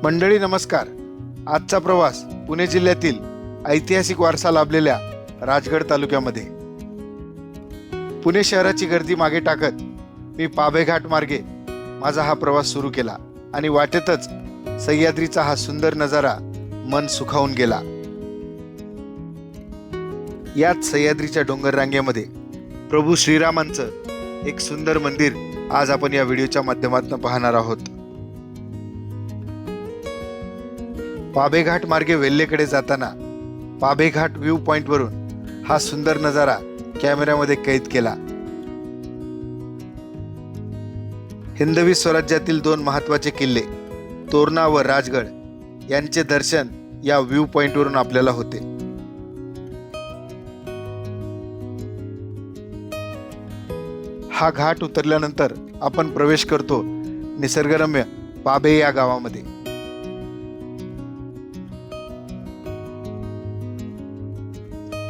मंडळी नमस्कार. आजचा प्रवास पुणे जिल्ह्यातील ऐतिहासिक वारसा लाभलेल्या राजगड तालुक्यामध्ये. पुणे शहराची गर्दी मागे टाकत मी पाभेघाट मार्गे माझा हा प्रवास सुरू केला आणि वाटेतच सह्याद्रीचा हा सुंदर नजारा मन सुखावून गेला. याच सह्याद्रीच्या डोंगर रांगेमध्ये प्रभू श्रीरामांचं एक सुंदर मंदिर आज आपण या व्हिडिओच्या माध्यमातून पाहणार आहोत. पाभेघाट मार्गे वेल्हेकडे जाताना पाभेघाट व्ह्यू पॉइंट वरून हा सुंदर नजारा कॅमेऱ्यामध्ये कैद केला. हिंदवी स्वराज्यातील दोन महत्त्वाचे किल्ले तोरणा व राजगड यांचे दर्शन या व्ह्यू पॉइंट वरून आपल्याला होते. हा घाट उतरल्यानंतर आपण प्रवेश करतो निसर्गरम्य पाभे या गावामध्ये.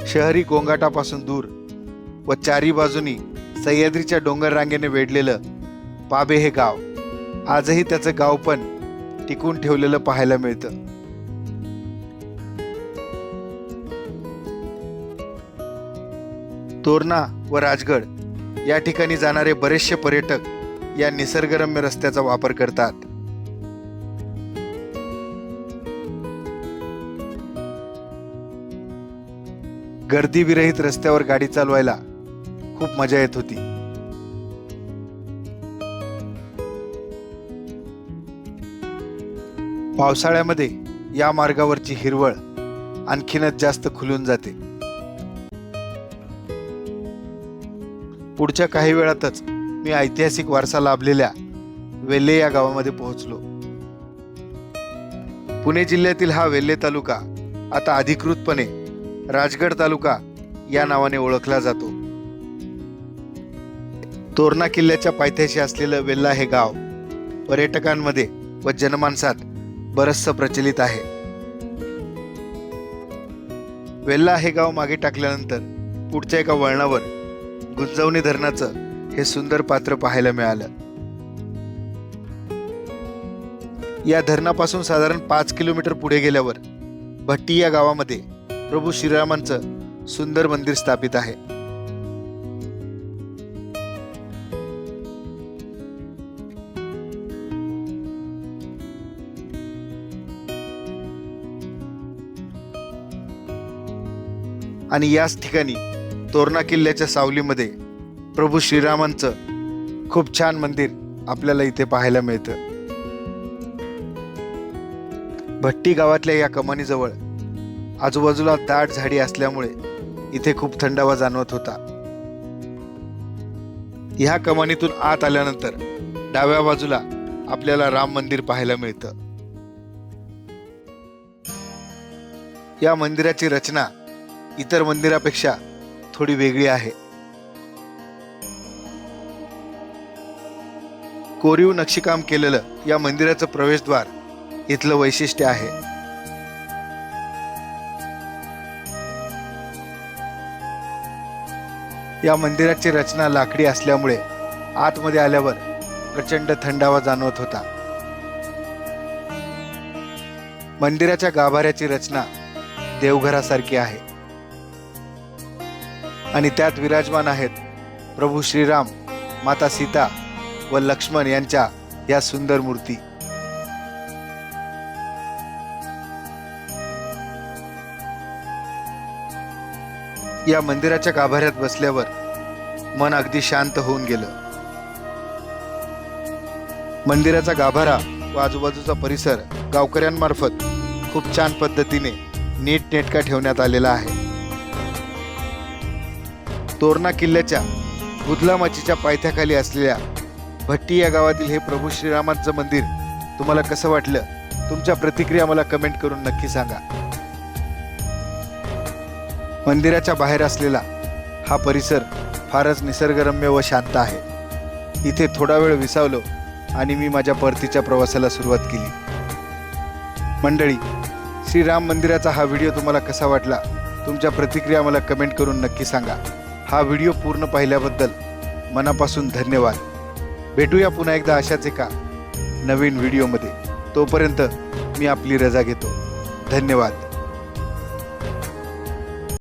शहरी गोंगाटापासून दूर व चारी बाजूनी सह्याद्रीच्या डोंगर रांगेने वेढलेलं पाभे हे गाव आजही त्याचं गावपण टिकून ठेवलेलं पाहायला मिळतं. तोरणा व राजगड या ठिकाणी जाणारे बरेचसे पर्यटक या निसर्गरम्य रस्त्याचा वापर करतात. गर्दी विरहित रस्त्यावर गाडी चालवायला खूप मजा येत होती. पावसाळ्यामध्ये या मार्गावरची हिरवळ आणखीनच जास्त खुलून जाते. पुढच्या काही वेळातच मी ऐतिहासिक वारसा लाभलेल्या वेल्हे या गावामध्ये पोहोचलो. पुणे जिल्ह्यातील हा वेल्हे तालुका आता अधिकृतपणे राजगड तालुका या नावाने ओळखला जातो. तोरणा किल्ल्याच्या पायथ्याशी असलेलं वेल्हा हे गाव पर्यटकांमध्ये व जनमानसात बरचसं प्रचलित आहे. वेल्हा हे गाव मागे टाकल्यानंतर पुढच्या एका वळणावर गुंजवणी धरणाचं हे सुंदर पात्र पाहायला मिळालं. या धरणापासून साधारण 5 किलोमीटर पुढे गेल्यावर भट्टी या गावामध्ये प्रभू श्रीरामांचं सुंदर मंदिर स्थापित आहे. आणि याच ठिकाणी तोरणा किल्ल्याच्या सावलीमध्ये प्रभू श्रीरामांचं खूप छान मंदिर आपल्याला इथे पाहायला मिळतं. भट्टी गावातल्या या कमानीजवळ आजूबाजूला दाट झाडी असल्यामुळे इथे खूप थंडावा जाणवत होता. ह्या कमानीतून आत आल्यानंतर डाव्या बाजूला आपल्याला राम मंदिर पाहायला मिळतं. या मंदिराची रचना इतर मंदिरापेक्षा थोडी वेगळी आहे. कोरीव नक्षीकाम केलेलं या मंदिराचं प्रवेशद्वार इथलं वैशिष्ट्य आहे. या मंदिराची रचना लाकडी असल्यामुळे आतमध्ये आल्यावर प्रचंड थंडावा जाणवत होता. मंदिराच्या गाभाऱ्याची रचना देवघरासारखी आहे आणि त्यात विराजमान आहेत प्रभू श्रीराम, माता सीता व लक्ष्मण यांच्या या सुंदर मूर्ती. या मंदिराच्या गाभाऱ्यात बसल्यावर मन अगदी शांत होऊन गेलं. मंदिराचा गाभारा व आजूबाजूचा परिसर गावकऱ्यांमार्फत खूप छान पद्धतीने नीटनेटका ठेवण्यात आलेला आहे. तोरणा किल्ल्याच्या बुधलामाचीच्या पायथ्याखाली असलेल्या भट्टी या गावातील हे प्रभू श्रीरामांचं मंदिर तुम्हाला कसं वाटलं? तुमच्या प्रतिक्रिया मला कमेंट करून नक्की सांगा. मंदिराच्या बाहेर असलेला हा परिसर फारच निसर्गरम्य व शांत आहे. इथे थोडा वेळ विसावलो आणि मी माझ्या परतीच्या प्रवासाला सुरुवात केली. मंडळी, श्रीराम मंदिराचा हा व्हिडिओ तुम्हाला कसा वाटला? तुमच्या प्रतिक्रिया मला कमेंट करून नक्की सांगा. हा व्हिडिओ पूर्ण पाहिल्याबद्दल मनापासून धन्यवाद. भेटूया पुन्हा एकदा अशाच एका नवीन व्हिडिओमध्ये. तोपर्यंत मी आपली रजा घेतो. धन्यवाद.